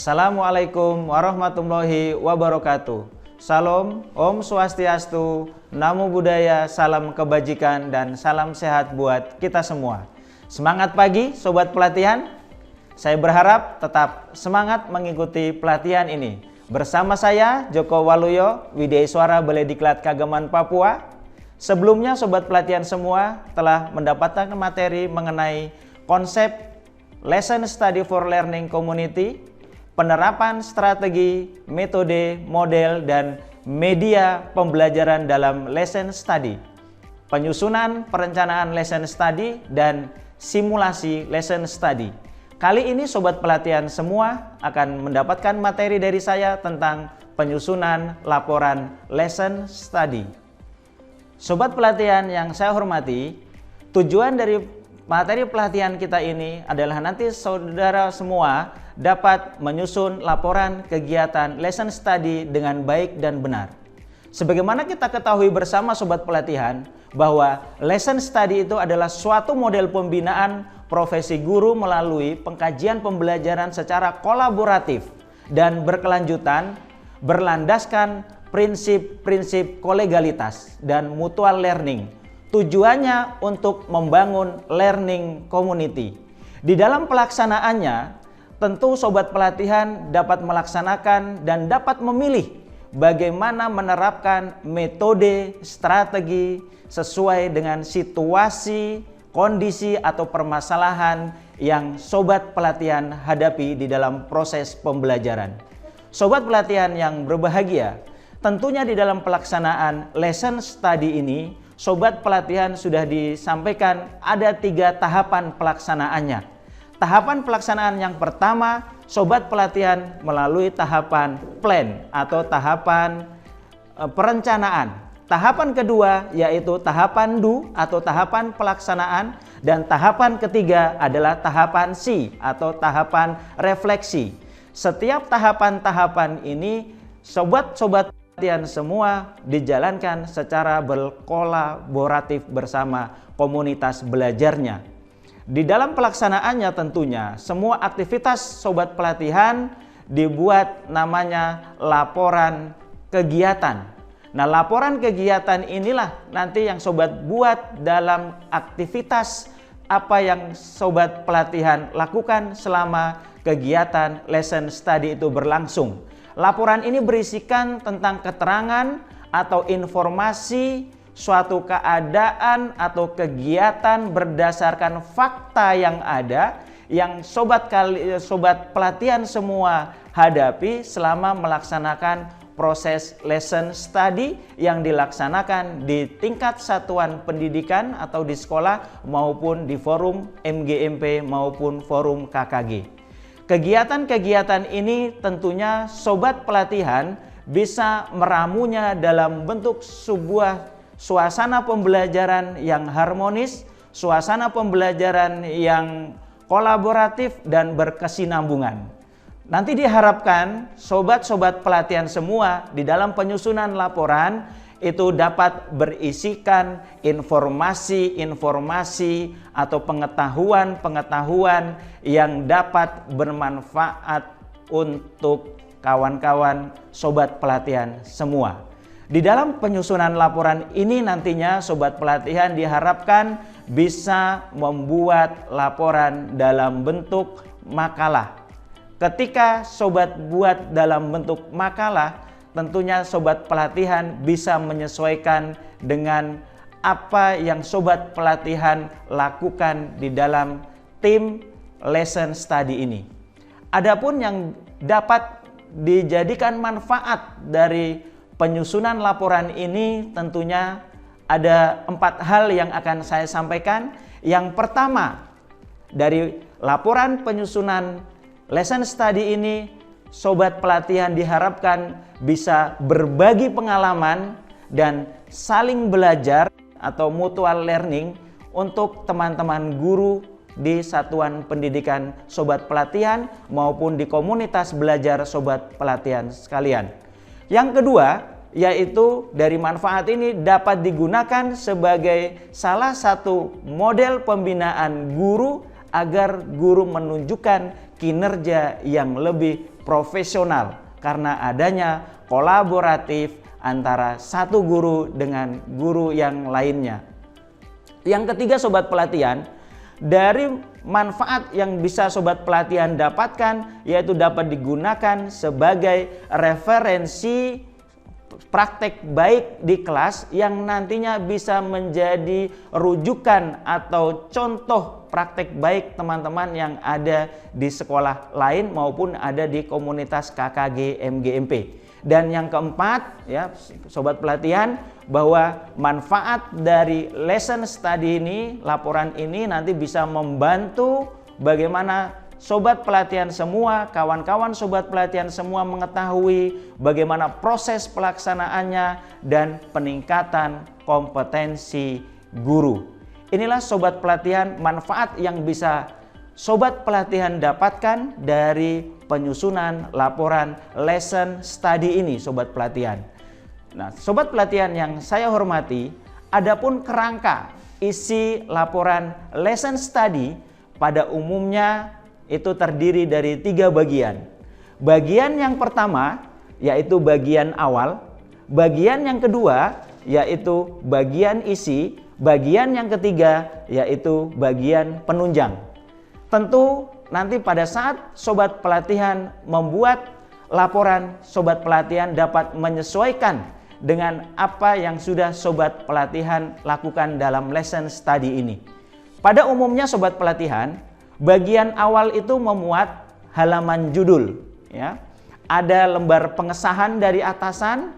Assalamualaikum warahmatullahi wabarakatuh. Salam, Om Swastiastu, Namo Buddhaya, salam kebajikan dan salam sehat buat kita semua. Semangat pagi Sobat Pelatihan. Saya berharap tetap semangat mengikuti pelatihan ini. Bersama saya Joko Waluyo, Widyaswara Balai Diklat Kagaman Papua. Sebelumnya Sobat Pelatihan semua telah mendapatkan materi mengenai konsep Lesson Study for Learning Community, penerapan strategi, metode, model, dan media pembelajaran dalam lesson study, penyusunan perencanaan lesson study, dan simulasi lesson study. Kali ini Sobat Pelatihan semua akan mendapatkan materi dari saya tentang penyusunan laporan lesson study. Sobat Pelatihan yang saya hormati, tujuan dari materi pelatihan kita ini adalah nanti saudara semua dapat menyusun laporan kegiatan lesson study dengan baik dan benar. Sebagaimana kita ketahui bersama Sobat Pelatihan bahwa lesson study itu adalah suatu model pembinaan profesi guru melalui pengkajian pembelajaran secara kolaboratif dan berkelanjutan berlandaskan prinsip-prinsip kolegalitas dan mutual learning. Tujuannya untuk membangun learning community. Di dalam pelaksanaannya, tentu Sobat Pelatihan dapat melaksanakan dan dapat memilih bagaimana menerapkan metode, strategi sesuai dengan situasi, kondisi atau permasalahan yang Sobat Pelatihan hadapi di dalam proses pembelajaran. Sobat Pelatihan yang berbahagia, tentunya di dalam pelaksanaan lesson study ini, Sobat Pelatihan sudah disampaikan ada 3 tahapan pelaksanaannya. Tahapan pelaksanaan yang pertama, Sobat Pelatihan melalui tahapan plan atau tahapan perencanaan. Tahapan kedua yaitu tahapan do atau tahapan pelaksanaan, dan tahapan ketiga adalah tahapan see atau tahapan refleksi. Setiap tahapan-tahapan ini Sobat-sobat pelatihan semua dijalankan secara berkolaboratif bersama komunitas belajarnya. Di dalam pelaksanaannya tentunya semua aktivitas Sobat Pelatihan dibuat namanya laporan kegiatan. Nah, laporan kegiatan inilah nanti yang Sobat buat dalam aktivitas apa yang Sobat Pelatihan lakukan selama kegiatan lesson study itu berlangsung. Laporan ini berisikan tentang keterangan atau informasi suatu keadaan atau kegiatan berdasarkan fakta yang ada yang Sobat Pelatihan semua hadapi selama melaksanakan proses lesson study yang dilaksanakan di tingkat satuan pendidikan atau di sekolah maupun di forum MGMP maupun forum KKG. Kegiatan-kegiatan ini tentunya Sobat Pelatihan bisa meramunya dalam bentuk sebuah suasana pembelajaran yang harmonis, suasana pembelajaran yang kolaboratif dan berkesinambungan. Nanti diharapkan Sobat-sobat Pelatihan semua di dalam penyusunan laporan itu dapat berisikan informasi-informasi atau pengetahuan-pengetahuan yang dapat bermanfaat untuk kawan-kawan Sobat Pelatihan semua. Di dalam penyusunan laporan ini nantinya Sobat Pelatihan diharapkan bisa membuat laporan dalam bentuk makalah. Ketika Sobat buat dalam bentuk makalah, tentunya Sobat Pelatihan bisa menyesuaikan dengan apa yang Sobat Pelatihan lakukan di dalam tim lesson study ini. Adapun yang dapat dijadikan manfaat dari penyusunan laporan ini tentunya ada 4 hal yang akan saya sampaikan. Yang pertama, dari laporan penyusunan lesson study ini Sobat Pelatihan diharapkan bisa berbagi pengalaman dan saling belajar atau mutual learning untuk teman-teman guru di satuan pendidikan Sobat Pelatihan maupun di komunitas belajar Sobat Pelatihan sekalian. Yang kedua, yaitu dari manfaat ini dapat digunakan sebagai salah satu model pembinaan guru agar guru menunjukkan kinerja yang lebih profesional karena adanya kolaboratif antara satu guru dengan guru yang lainnya. Yang ketiga sobat pelatihan, dari manfaat yang bisa sobat pelatihan dapatkan yaitu dapat digunakan sebagai referensi praktek baik di kelas yang nantinya bisa menjadi rujukan atau contoh praktek baik teman-teman yang ada di sekolah lain maupun ada di komunitas KKG MGMP. Dan yang keempat ya sobat pelatihan, bahwa manfaat dari lesson study ini, laporan ini nanti bisa membantu bagaimana sobat pelatihan semua, kawan-kawan sobat pelatihan semua mengetahui bagaimana proses pelaksanaannya dan peningkatan kompetensi guru. Inilah sobat pelatihan manfaat yang bisa sobat pelatihan dapatkan dari penyusunan laporan lesson study ini sobat pelatihan. Nah, sobat pelatihan yang saya hormati, adapun kerangka isi laporan lesson study pada umumnya itu terdiri dari 3 bagian. Bagian yang pertama yaitu bagian awal, bagian yang kedua yaitu bagian isi, bagian yang ketiga yaitu bagian penunjang. Tentu nanti pada saat sobat pelatihan membuat laporan, sobat pelatihan dapat menyesuaikan dengan apa yang sudah sobat pelatihan lakukan dalam lesson study ini. Pada umumnya sobat pelatihan, bagian awal itu memuat halaman judul, ya. Ada lembar pengesahan dari atasan,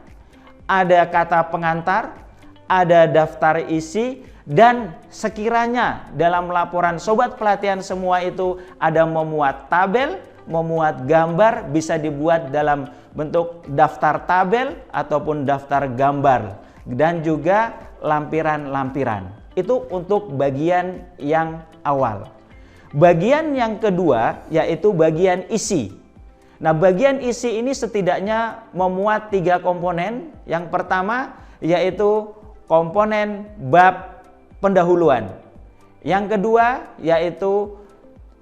ada kata pengantar, ada daftar isi, dan sekiranya dalam laporan sobat pelatihan semua itu ada memuat tabel, memuat gambar, bisa dibuat dalam bentuk daftar tabel ataupun daftar gambar, dan juga lampiran-lampiran. Itu untuk bagian yang awal. Bagian yang kedua yaitu bagian isi. Nah, bagian isi ini setidaknya memuat 3 komponen. Yang pertama yaitu komponen bab pendahuluan. Yang kedua yaitu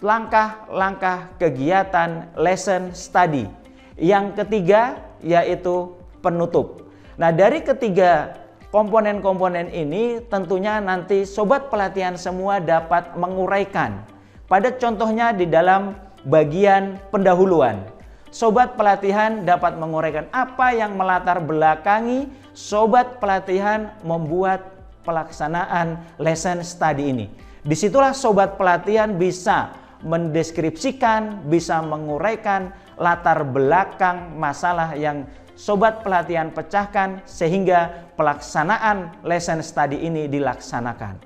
langkah-langkah kegiatan lesson study. Yang ketiga yaitu penutup. Nah, dari ketiga komponen-komponen ini tentunya nanti sobat pelatihan semua dapat menguraikan. Pada contohnya di dalam bagian pendahuluan, sobat pelatihan dapat menguraikan apa yang melatar belakangi sobat pelatihan membuat pelaksanaan lesson study ini. Disitulah sobat pelatihan bisa mendeskripsikan, bisa menguraikan latar belakang masalah yang sobat pelatihan pecahkan sehingga pelaksanaan lesson study ini dilaksanakan.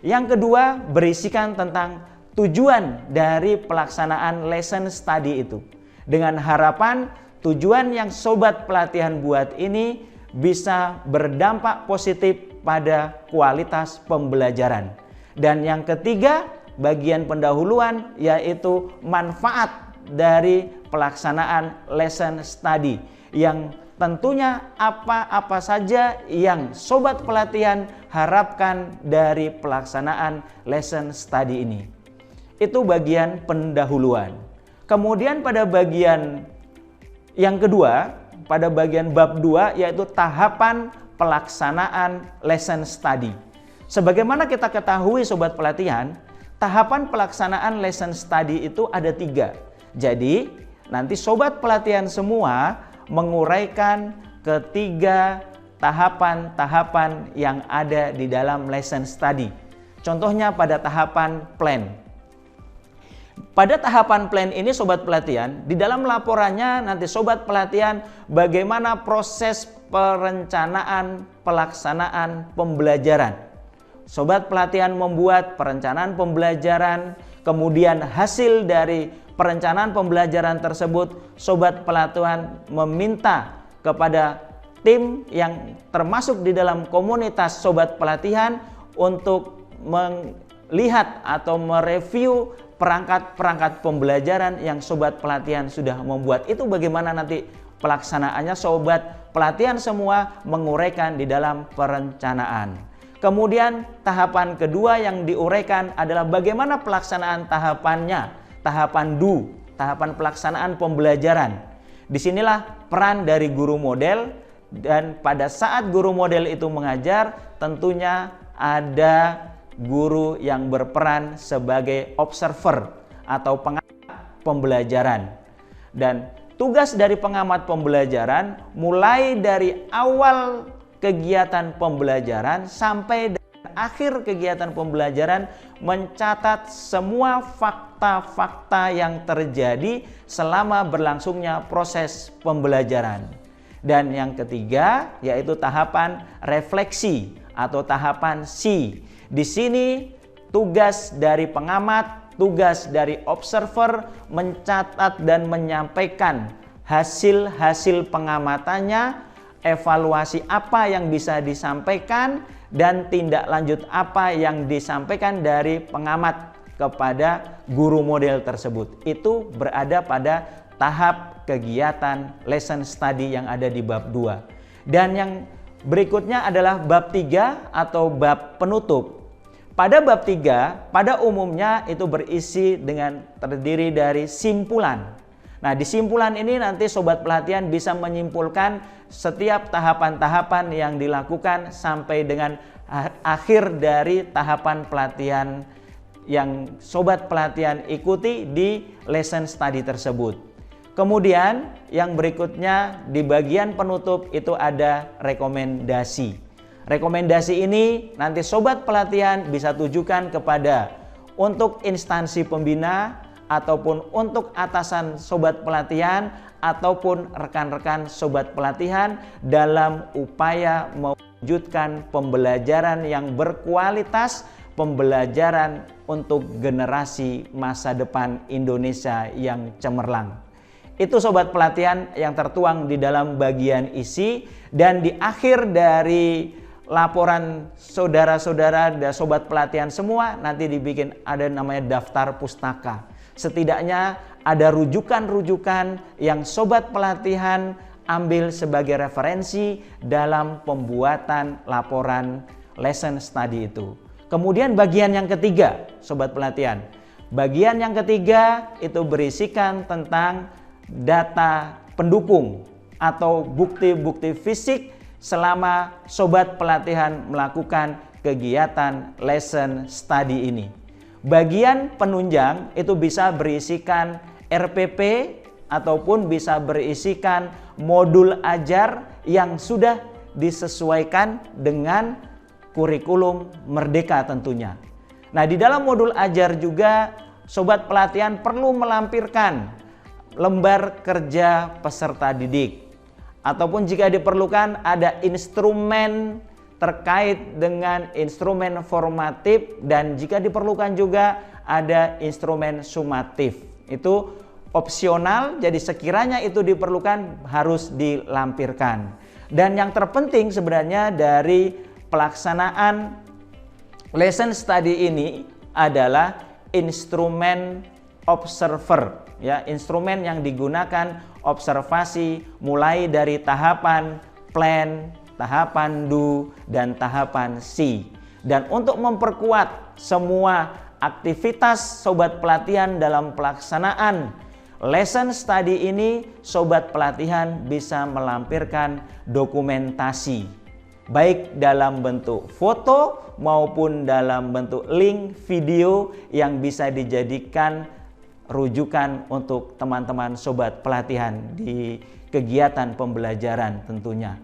Yang kedua, berisikan tentang tujuan dari pelaksanaan lesson study itu. Dengan harapan tujuan yang sobat pelatihan buat ini bisa berdampak positif pada kualitas pembelajaran. Dan yang ketiga, bagian pendahuluan yaitu manfaat dari pelaksanaan lesson study, yang tentunya apa-apa saja yang sobat pelatihan harapkan dari pelaksanaan lesson study ini. Itu bagian pendahuluan. Kemudian pada bagian yang kedua, pada bagian bab 2 yaitu tahapan pelaksanaan lesson study. Sebagaimana kita ketahui sobat pelatihan, tahapan pelaksanaan lesson study itu ada 3. Jadi nanti sobat pelatihan semua menguraikan ketiga tahapan-tahapan yang ada di dalam lesson study. Contohnya pada tahapan plan. Pada tahapan plan ini sobat pelatihan, di dalam laporannya nanti sobat pelatihan bagaimana proses perencanaan pelaksanaan pembelajaran. Sobat pelatihan membuat perencanaan pembelajaran, kemudian hasil dari perencanaan pembelajaran tersebut sobat pelatihan meminta kepada tim yang termasuk di dalam komunitas sobat pelatihan untuk melihat atau mereview perangkat-perangkat pembelajaran yang sobat pelatihan sudah membuat. Itu bagaimana nanti pelaksanaannya, sobat pelatihan semua menguraikan di dalam perencanaan. Kemudian tahapan kedua yang diuraikan adalah bagaimana pelaksanaan tahapannya, tahapan do. tahapan pelaksanaan pembelajaran. Disinilah peran dari guru model, dan pada saat guru model itu mengajar, tentunya ada guru yang berperan sebagai observer atau pengamat pembelajaran. Dan tugas dari pengamat pembelajaran mulai dari awal kegiatan pembelajaran sampai akhir kegiatan pembelajaran mencatat semua fakta-fakta yang terjadi selama berlangsungnya proses pembelajaran. Dan yang ketiga yaitu tahapan refleksi atau tahapan C. Di sini tugas dari pengamat, tugas dari observer mencatat dan menyampaikan hasil-hasil pengamatannya, evaluasi apa yang bisa disampaikan, dan tindak lanjut apa yang disampaikan dari pengamat kepada guru model tersebut. Itu berada pada tahap kegiatan lesson study yang ada di bab 2. Dan yang berikutnya adalah bab 3 atau bab penutup. Pada bab 3, pada umumnya itu berisi dengan terdiri dari simpulan. Nah, di simpulan ini nanti sobat pelatihan bisa menyimpulkan setiap tahapan-tahapan yang dilakukan sampai dengan akhir dari tahapan pelatihan yang sobat pelatihan ikuti di lesson study tersebut. Kemudian yang berikutnya di bagian penutup itu ada rekomendasi. Rekomendasi ini nanti sobat pelatihan bisa tujukan kepada untuk instansi pembina ataupun untuk atasan sobat pelatihan ataupun rekan-rekan sobat pelatihan dalam upaya mewujudkan pembelajaran yang berkualitas, pembelajaran untuk generasi masa depan Indonesia yang cemerlang. Itu sobat pelatihan yang tertuang di dalam bagian isi, dan di akhir dari laporan saudara-saudara dan sobat pelatihan semua nanti dibikin ada namanya daftar pustaka. Setidaknya ada rujukan-rujukan yang sobat pelatihan ambil sebagai referensi dalam pembuatan laporan lesson study itu. Kemudian bagian yang ketiga, sobat pelatihan. Bagian yang ketiga itu berisikan tentang data pendukung atau bukti-bukti fisik selama sobat pelatihan melakukan kegiatan lesson study ini. Bagian penunjang itu bisa berisikan RPP ataupun bisa berisikan modul ajar yang sudah disesuaikan dengan kurikulum Merdeka tentunya. Nah, di dalam modul ajar juga sobat pelatihan perlu melampirkan lembar kerja peserta didik, ataupun jika diperlukan ada instrumen terkait dengan instrumen formatif, dan jika diperlukan juga ada instrumen sumatif. Itu opsional, jadi sekiranya itu diperlukan harus dilampirkan. Dan yang terpenting sebenarnya dari pelaksanaan lesson study ini adalah instrumen observer, ya, instrumen yang digunakan observasi mulai dari tahapan plan, tahapan do, dan tahapan see. Dan untuk memperkuat semua aktivitas sobat pelatihan dalam pelaksanaan lesson study ini, sobat pelatihan bisa melampirkan dokumentasi baik dalam bentuk foto maupun dalam bentuk link video yang bisa dijadikan rujukan untuk teman-teman sobat pelatihan di kegiatan pembelajaran tentunya.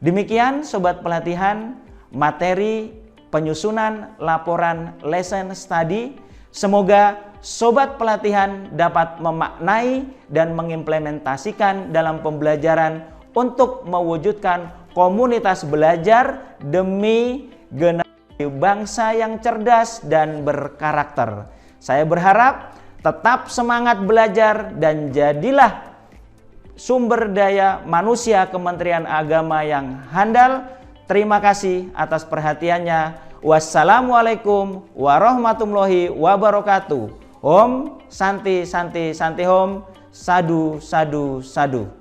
Demikian sobat pelatihan materi penyusunan laporan lesson study. Semoga sobat pelatihan dapat memaknai dan mengimplementasikan dalam pembelajaran untuk mewujudkan komunitas belajar demi generasi bangsa yang cerdas dan berkarakter. Saya berharap tetap semangat belajar dan jadilah sumber daya manusia Kementerian Agama yang handal. Terima kasih atas perhatiannya. Wassalamualaikum warahmatullahi wabarakatuh. Om Santi Santi Santi Om. Sadu Sadu Sadu.